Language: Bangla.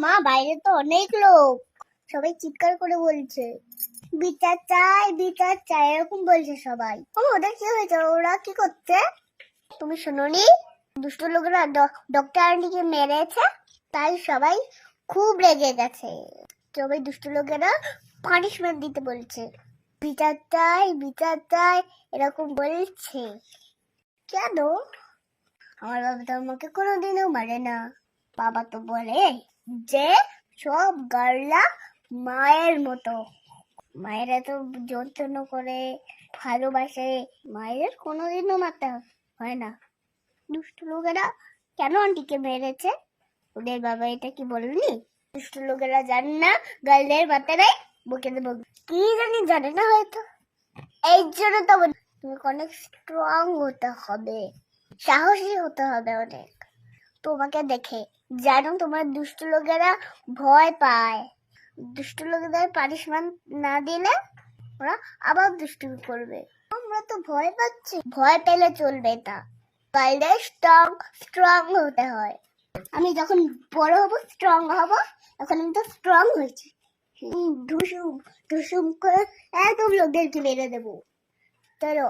মা বাইরে তো অনেক লোক, সবাই চিৎকার করে বলছে বিচার চাই এরকম বলছে সবাই। ওদের কি হয়েছে? ওরা কি করছে? তুমি শোনোনি? দুষ্ট লোকেরা ডক্টর আন্টিকে মেরেছে, তাই সবাই খুব রেগে গেছে। সবাই দুষ্ট লোকেরা পানিশমেন্ট দিতে বলছে, বিচার চাই এরকম বলছে। কেন? আমার বাবা তো আমাকে কোনোদিনও মারে না। বাবা তো বলে যে সব গার্লরা মায়ের মতো, মায়ের এত যত্ন করে ভালোবাসে, মায়ের কোনোদিনও মারতে হয় না। দুষ্ট লোকেরা কেন আন্টিকে মেরেছে? ওদের বাবা এটা কি বলেনি? দুষ্ট লোকেরা জানে না গার্লদের মারতে নেই, বকে দেবো কি জানি, জানে না হয়তো। এই জন্য তো তুমি অনেক স্ট্রং হতে হবে, সাহসী হতে হবে অনেক। তোমাকে দেখে জানো তোমার দুষ্ট লোকেরা ভয় পায়। দুষ্ট লোকেদের পানিশমেন্ট না দিলে ওরা আবার দুষ্টুমি করবে। আমরা তো ভয় পাচ্ছি, ভয় পেলে চলবে না। গাইলে স্ট্রং হতে হয়। আমি যখন বড় হব স্ট্রং হব। এখন আমি তো স্ট্রং হয়েছি, ঢুসুম করে একদম লোকদেরকে মেরে দেবো। চলো।